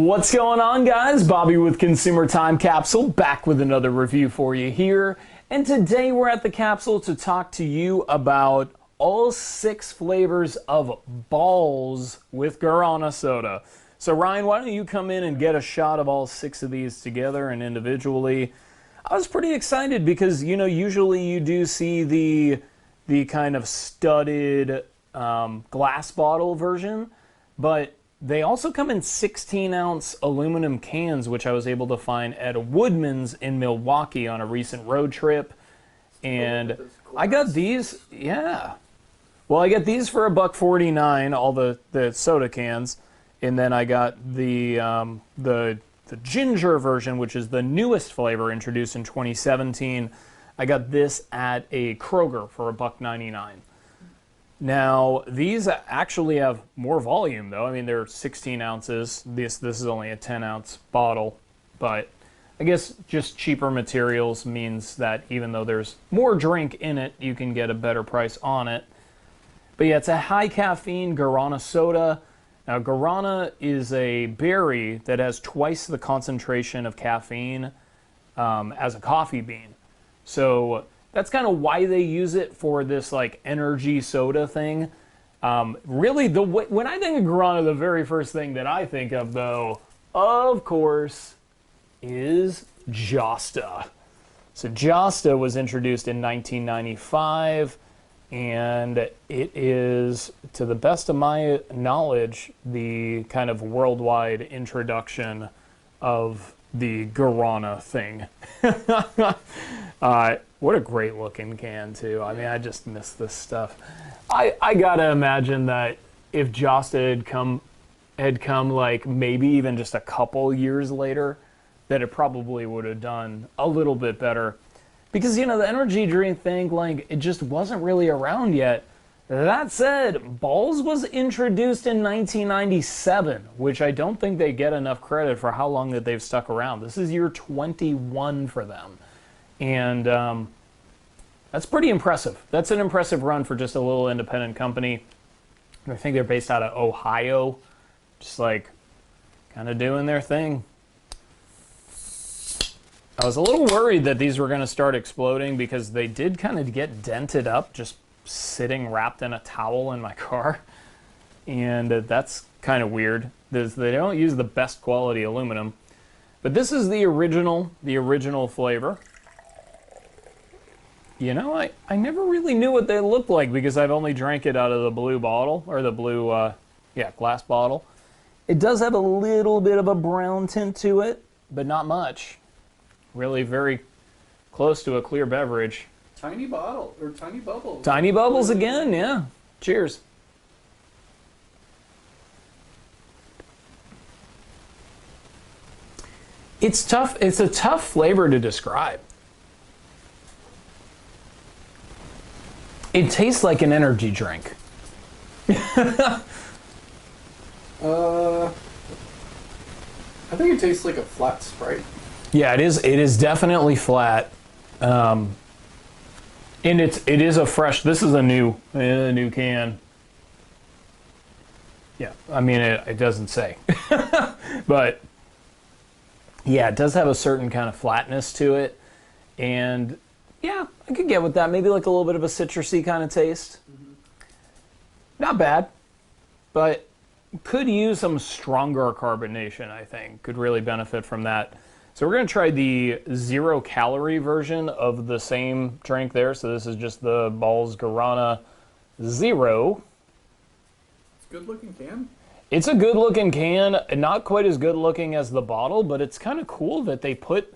What's going on, guys? Bobby with Consumer Time Capsule, back with another review for you here. And today we're at the Capsule to talk to you about all 6 flavors of Bawls with Guarana soda. So Ryan, why don't you come in and get a shot of all 6 of these together and individually. I was pretty excited because, you know, usually you do see the kind of studded glass bottle version, but they also come in 16-ounce aluminum cans, which I was able to find at Woodman's in Milwaukee on a recent road trip. And I got these, yeah. Well, I got these for $1.49, all the soda cans, and then I got the ginger version, which is the newest flavor introduced in 2017. I got this at a Kroger for $1.99. Now, these actually have more volume, though. I mean, they're 16 ounces. This is only a 10-ounce bottle, but I guess just cheaper materials means that even though there's more drink in it, you can get a better price on it. But yeah, it's a high-caffeine Guarana soda. Now, Guarana is a berry that has twice the concentration of caffeine as a coffee bean. So that's kind of why they use it for this like energy soda thing. Really, when I think of Guarana, the very first thing that I think of, though, of course, is Josta. So Josta was introduced in 1995, and it is, to the best of my knowledge, the kind of worldwide introduction of the Guarana thing. What a great looking can, too. I mean, I just miss this stuff. I gotta imagine that if Josta had come like maybe even just a couple years later, that it probably would have done a little bit better. Because, you know, the energy drink thing, like, it just wasn't really around yet. That said, Bawls was introduced in 1997, which I don't think they get enough credit for how long that they've stuck around. This is year 21 for them. And that's pretty impressive. That's an impressive run for just a little independent company. I think they're based out of Ohio, just like kind of doing their thing. I was a little worried that these were going to start exploding because they did kind of get dented up just sitting wrapped in a towel in my car. And that's kind of weird. They don't use the best quality aluminum. But this is the original flavor. You know, I never really knew what they looked like because I've only drank it out of the blue bottle, or the blue, glass bottle. It does have a little bit of a brown tint to it, but not much. Really very close to a clear beverage. Tiny bottle, or tiny bubbles. Tiny bubbles again, yeah. Cheers. It's tough. It's a tough flavor to describe. It tastes like an energy drink. I think it tastes like a flat Sprite. Yeah, it is. It is definitely flat, and it is a fresh. This is a new can. Yeah, I mean it doesn't say, but yeah, it does have a certain kind of flatness to it, and yeah, I could get with that. Maybe like a little bit of a citrusy kind of taste. Mm-hmm. Not bad, but could use some stronger carbonation, I think. Could really benefit from that. So we're going to try the 0-calorie version of the same drink there. So this is just the Bawls Guarana Zero. It's a good-looking can. It's a good-looking can. Not quite as good-looking as the bottle, but it's kind of cool that they put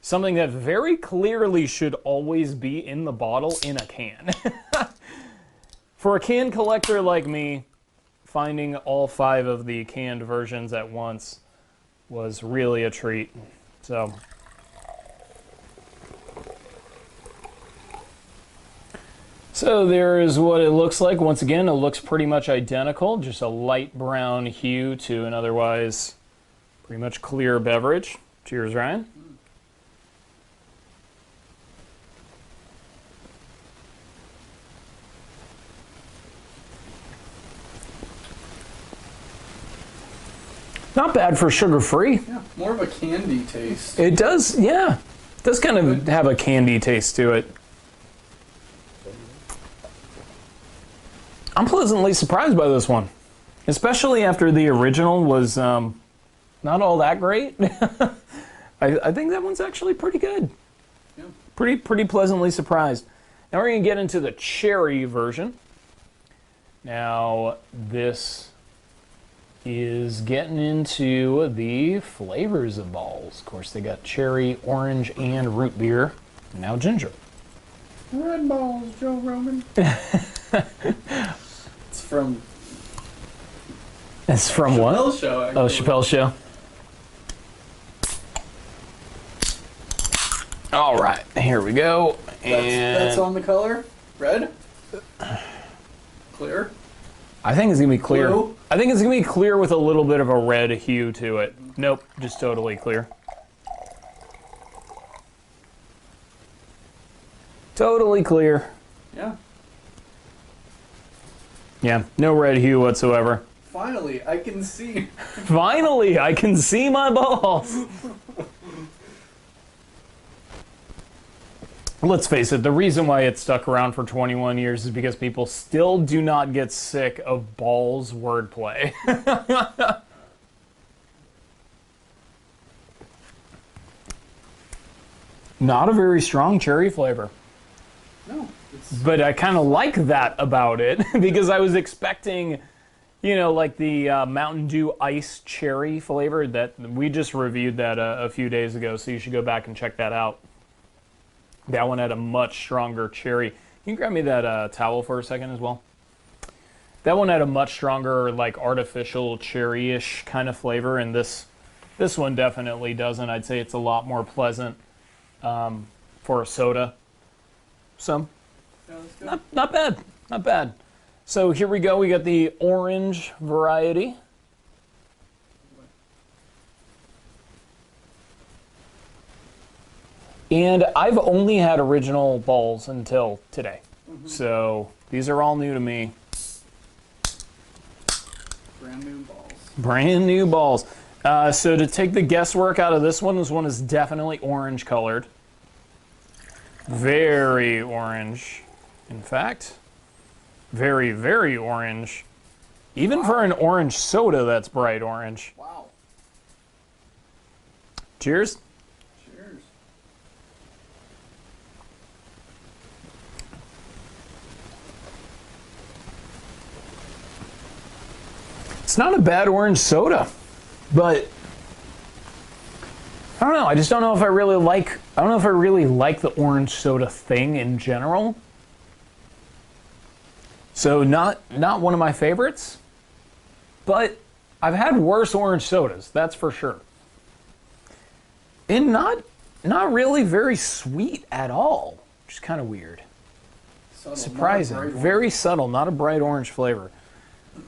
something that very clearly should always be in the bottle in a can. For a can collector like me, finding all 5 of the canned versions at once was really a treat. So there is what it looks like. Once again, it looks pretty much identical, just a light brown hue to an otherwise pretty much clear beverage. Cheers, Ryan. Not not bad for sugar-free. Yeah, more of a candy taste. It does, yeah. It does kind of have a candy taste to it. I'm pleasantly surprised by this one, especially after the original was not all that great. I think that one's actually pretty good. Yeah. Pretty pleasantly surprised. Now we're going to get into the cherry version. Now this is getting into the flavors of Bawls. Of course, they got cherry, orange, and root beer. And now ginger. Red balls, Joe Rogan. It's from. It's from what? Chappelle Show. Actually. Oh, Chappelle Show. All right, here we go. That's on the color. Red. Clear. I think it's gonna be clear. Blue? I think it's gonna be clear with a little bit of a red hue to it. Nope, just totally clear. Totally clear. Yeah. Yeah, no red hue whatsoever. Finally, I can see. Finally, I can see my balls. Let's face it, the reason why it stuck around for 21 years is because people still do not get sick of Bawls wordplay. Not a very strong cherry flavor. No. It's, But I kind of like that about it because I was expecting, you know, like the Mountain Dew Ice Cherry flavor that we just reviewed that a few days ago, so you should go back and check that out. That one had a much stronger cherry. Can you grab me that towel for a second as well? That one had a much stronger, like artificial cherry-ish kind of flavor, and this one definitely doesn't. I'd say it's a lot more pleasant for a soda. So, yeah, that's good. not bad, not bad. So here we go. We got the orange variety. And I've only had original Bawls until today. So these are all new to me. Brand new balls. Brand new Bawls. So to take the guesswork out of this one is definitely orange colored. Very orange. In fact, very, very orange. Even for an orange soda, that's bright orange. Wow. Cheers. Cheers. It's not a bad orange soda, but I don't know. I just don't know if I really like. I don't know if I really like the orange soda thing in general. So not one of my favorites, but I've had worse orange sodas. That's for sure. And not really very sweet at all, which is kind of weird. Subtle, Surprising. not a bright Very subtle. Not a bright orange flavor.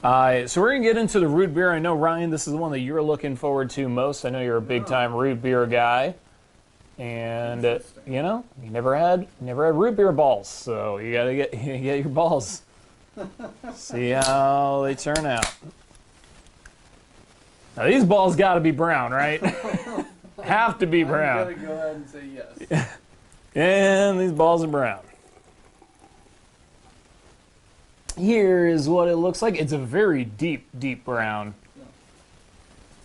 So we're going to get into the root beer. I know, Ryan, this is the one that you're looking forward to most. I know you're a big-time root beer guy. And, you know, you never had root beer balls. So you got to get your balls. See how they turn out. Now, these balls got to be brown, right? Have to be brown. I'm gonna go ahead and say yes. And these balls are brown. Here is what it looks like. It's a very deep, deep brown. Yeah.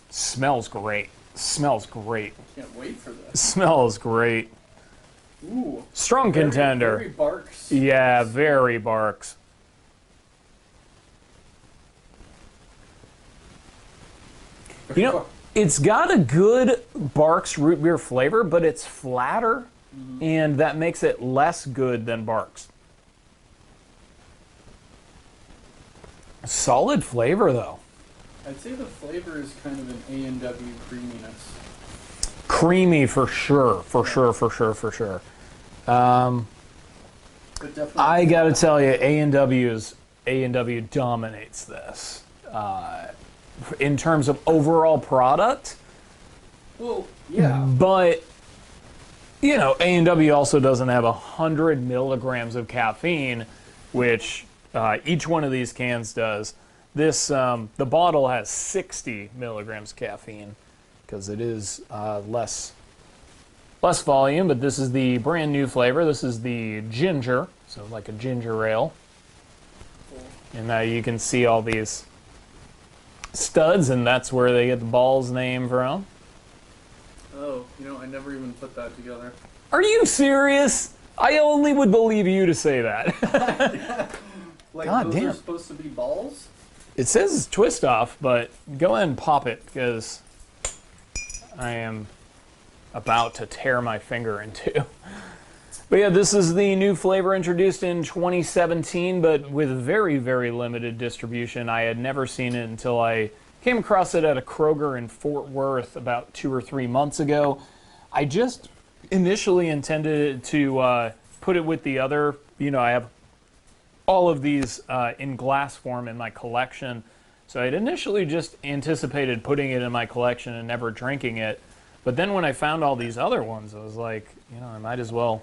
Smells great. Smells great. Can't wait for this. Smells great. Ooh. Strong contender. Very barks. Yeah, very barks. You know, it's got a good Barks root beer flavor, but it's flatter, and that makes it less good than Barks. Solid flavor, though. I'd say the flavor is kind of an A&W creaminess. Creamy for sure, for sure, for sure, for sure. But definitely. I gotta tell you, A&W dominates this. In terms of overall product, Well, yeah. but you know, A&W also doesn't have 100 milligrams of caffeine, which each one of these cans does. This the bottle has 60 milligrams of caffeine because it is less volume, but this is the brand new flavor. This is the ginger, so like a ginger ale. And now you can see all these studs, and that's where they get the Bawls name from. Oh, I never even put that together. Are you serious? I only would believe you to say that. Like, God those damn. are supposed to be balls? It says it's twist off, but go ahead and pop it because I am about to tear my finger in two. But yeah, this is the new flavor introduced in 2017, but with very, very limited distribution. I had never seen it until I came across it at a Kroger in Fort Worth about 2 or 3 months ago. I just initially intended to put it with the other, I have all of these in glass form in my collection. So I'd initially just anticipated putting it in my collection and never drinking it. But then when I found all these other ones, I was like, I might as well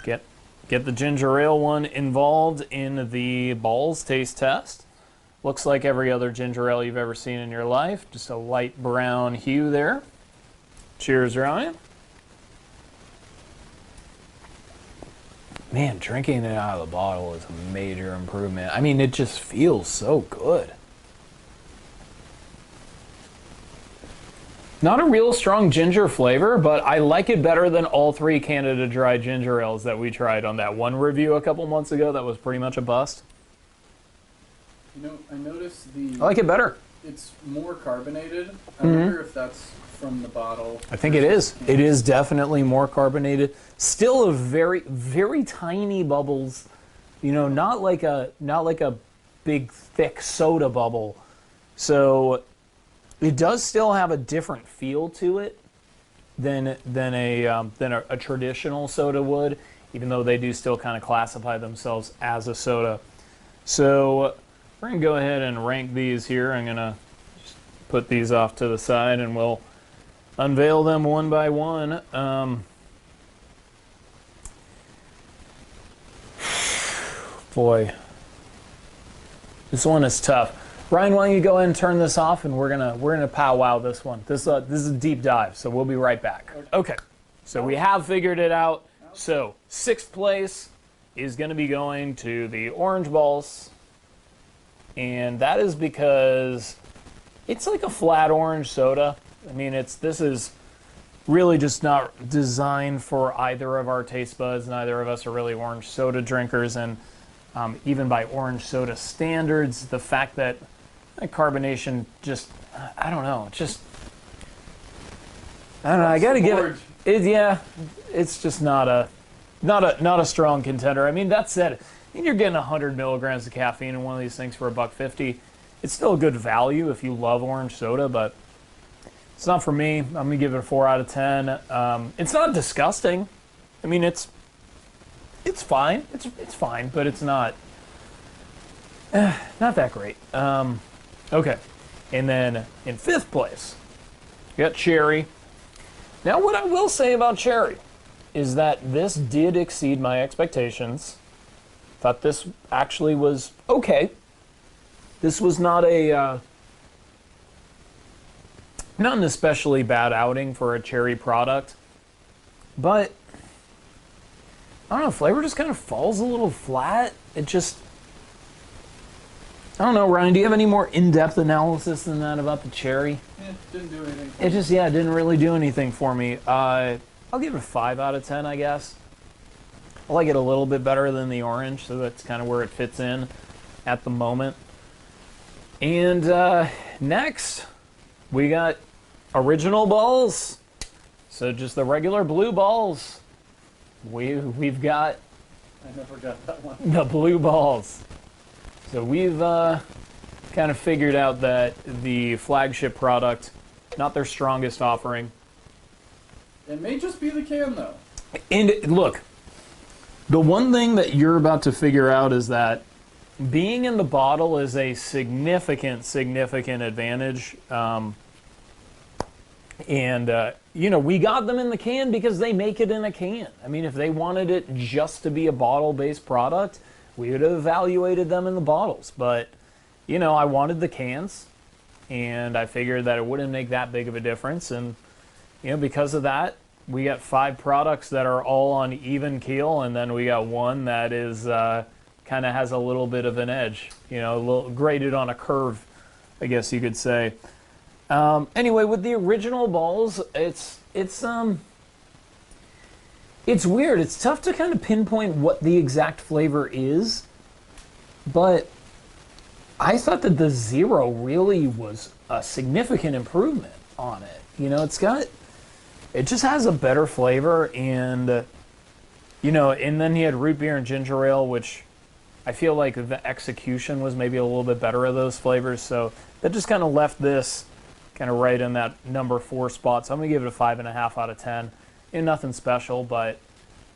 get the ginger ale one involved in the Bawls taste test. Looks like every other ginger ale you've ever seen in your life. Just a light brown hue there. Cheers, Ryan. Man, drinking it out of the bottle is a major improvement. I mean, it just feels so good. Not a real strong ginger flavor, but I like it better than all 3 Canada Dry ginger ales that we tried on that one review a couple months ago that was pretty much a bust. I noticed I like it better. it's more carbonated. I wonder if that's from the bottle. I think it is. It is definitely more carbonated. Still a very, very tiny bubbles. Not like a big thick soda bubble. So it does still have a different feel to it than a traditional soda would, even though they do still kind of classify themselves as a soda. So we're gonna go ahead and rank these here. I'm gonna just put these off to the side and we'll unveil them one by one. Boy, this one is tough. Ryan, why don't you go ahead and turn this off, and we're gonna powwow this one. This is a deep dive, so we'll be right back. Okay, so we have figured it out. So 6th place is going to be going to the Orange Bawls, and that is because it's like a flat orange soda. I mean, this is really just not designed for either of our taste buds. Neither of us are really orange soda drinkers, and even by orange soda standards, the fact that carbonation just, I don't know, I gotta give it, yeah, it's just not a strong contender. I mean, that said, you're getting 100 milligrams of caffeine in one of these things for $1.50. It's still a good value if you love orange soda, but it's not for me. I'm gonna give it a 4 out of 10. It's not disgusting. I mean, it's fine. It's fine, but it's not that great. Okay, and then in 5th place, we got Cherry. Now, what I will say about Cherry is that this did exceed my expectations. Thought this actually was okay. This was not an especially bad outing for a Cherry product, but I don't know, flavor just kind of falls a little flat. I don't know, Ryan, do you have any more in-depth analysis than that about the Cherry? Yeah, didn't do anything. It didn't really do anything for me. I'll give it a 5 out of 10, I guess. I like it a little bit better than the orange, so that's kind of where it fits in at the moment. And next, we got Original Bawls. So just the regular blue Bawls. We've got I never got that one. the blue Bawls. So we've kind of figured out that the flagship product, not their strongest offering. It may just be the can, though. And look, the one thing that you're about to figure out is that being in the bottle is a significant advantage. We got them in the can because they make it in a can. I mean, if they wanted it just to be a bottle-based product, we would have evaluated them in the bottles. But, I wanted the cans, and I figured that it wouldn't make that big of a difference. And, because of that, we got 5 products that are all on even keel, and then we got one that is kind of has a little bit of an edge, a little graded on a curve, I guess you could say. Anyway, with the original Bawls, it's weird. It's tough to kind of pinpoint what the exact flavor is, but I thought that the Zero really was a significant improvement on it. It just has a better flavor, and and then he had root beer and ginger ale, which I feel like the execution was maybe a little bit better of those flavors, so that just kind of left this kind of right in that number 4 spot. So I'm gonna give it a 5.5 out of 10. Nothing special, but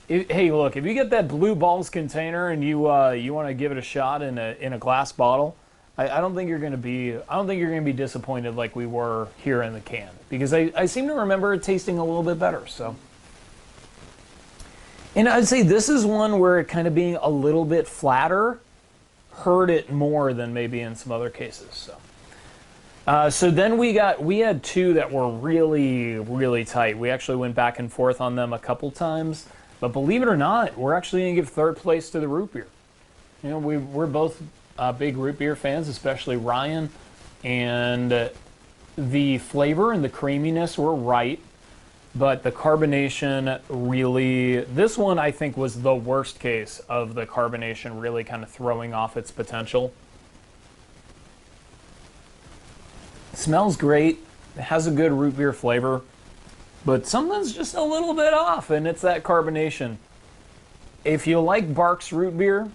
hey, look, if you get that blue Bawls container and you want to give it a shot in a glass bottle, I don't think you're gonna be disappointed like we were here in the can, because I seem to remember it tasting a little bit better. So, and I'd say this is one where it kind of being a little bit flatter hurt it more than maybe in some other cases. So then we had 2 that were really, really tight. We actually went back and forth on them a couple times, but believe it or not, we're actually gonna give 3rd place to the root beer. We're both big root beer fans, especially Ryan, and the flavor and the creaminess were right, but the carbonation really, this one I think was the worst case of the carbonation really kind of throwing off its potential. It smells great, it has a good root beer flavor, but something's just a little bit off, and it's that carbonation. If you like Barks root beer,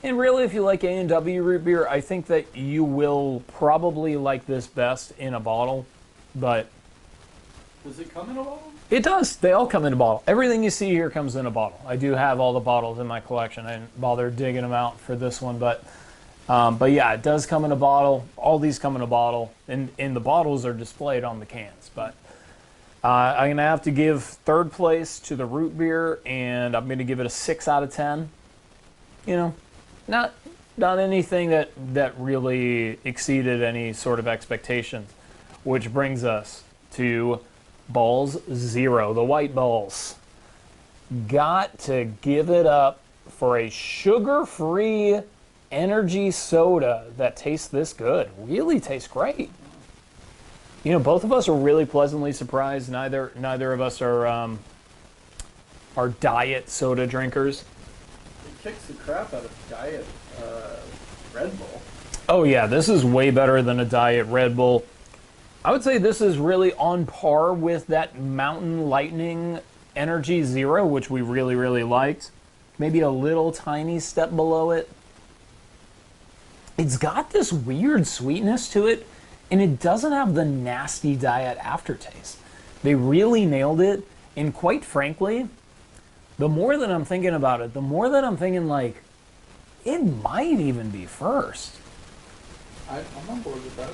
and really if you like A&W root beer, I think that you will probably like this best in a bottle, but... Does it come in a bottle? It does. They all come in a bottle. Everything you see here comes in a bottle. I do have all the bottles in my collection. I didn't bother digging them out for this one, but yeah, it does come in a bottle. All these come in a bottle, and the bottles are displayed on the cans. But I'm gonna have to give 3rd place to the root beer, and I'm gonna give it a 6 out of 10. Not anything that really exceeded any sort of expectations, which brings us to Bawls Zero, the white Bawls. Got to give it up for a sugar-free energy soda that tastes this good. Really tastes great. Both of us are really pleasantly surprised. Neither of us are diet soda drinkers. It kicks the crap out of diet Red Bull. Oh yeah, this is way better than a diet Red Bull. I would say this is really on par with that Mountain Lightning Energy Zero, which we really, really liked. Maybe a little tiny step below it. It's got this weird sweetness to it, and it doesn't have the nasty diet aftertaste. They really nailed it, and quite frankly, the more that I'm thinking about it, the more that I'm thinking, like, it might even be first. I'm on board with that.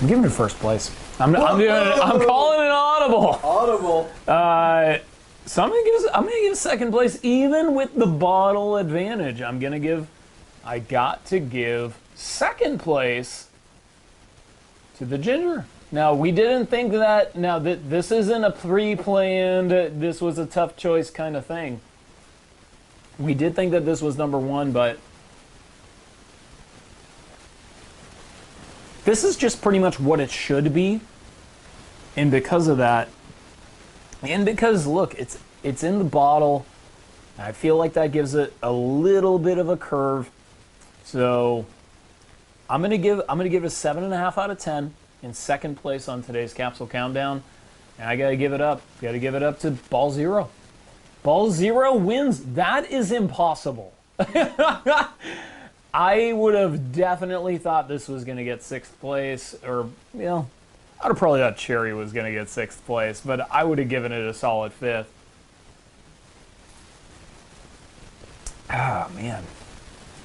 I'm giving it first place. I'm calling it audible. Audible. So I'm gonna give second place, even with the bottle advantage. I got to give second place to the ginger. Now, we didn't think that, this isn't a pre-planned, this was a tough choice kind of thing. We did think that this was number 1, but this is just pretty much what it should be. And because of that, and because, look, it's in the bottle, I feel like that gives it a little bit of a curve. So I'm gonna give it a 7.5 out of 10 in second place on today's Capsule Countdown. And I gotta give it up. Gotta give it up to Ball Zero. Ball Zero wins. That is impossible. I would have definitely thought this was gonna get 6th place, or, I'd have probably thought Cherry was gonna get 6th place, but I would have given it a solid 5th. Ah, man,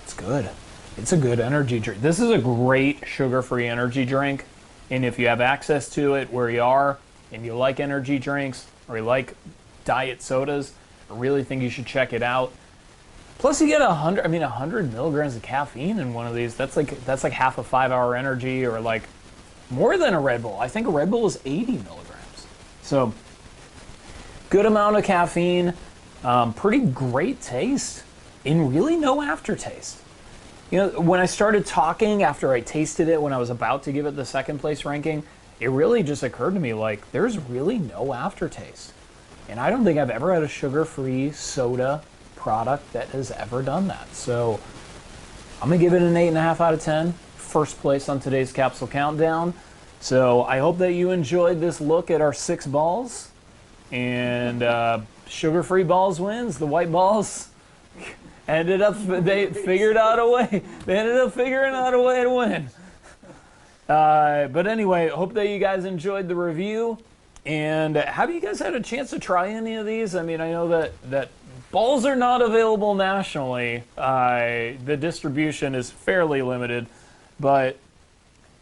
it's good. It's a good energy drink. This is a great sugar-free energy drink, and if you have access to it where you are, and you like energy drinks, or you like diet sodas, I really think you should check it out. Plus, you get 100. I mean, 100 milligrams of caffeine in one of these. That's like half a 5-hour energy, or like more than a Red Bull. I think a Red Bull is 80 milligrams. So, good amount of caffeine. Pretty great taste, and really no aftertaste. You know, when I started talking after I tasted it, when I was about to give it the second place ranking, it really just occurred to me like there's really no aftertaste. And I don't think I've ever had a sugar-free soda product that has ever done that. So I'm gonna give it an 8.5 out of 10. First place on today's Capsule Countdown. So I hope that you enjoyed this look at our 6 balls. And sugar-free balls wins. The white balls they figured out a way. They ended up figuring out a way to win. But anyway, hope that you guys enjoyed the review. And have you guys had a chance to try any of these? I mean, I know that balls are not available nationally. The distribution is fairly limited. But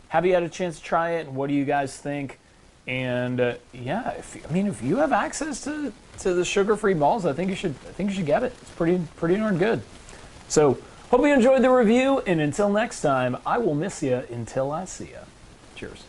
have you had a chance to try it? And what do you guys think? And yeah, if you have access to the sugar-free balls, I think you should get it. It's pretty darn good. So hope you enjoyed the review, and until next time, I will miss you until I see you. Cheers.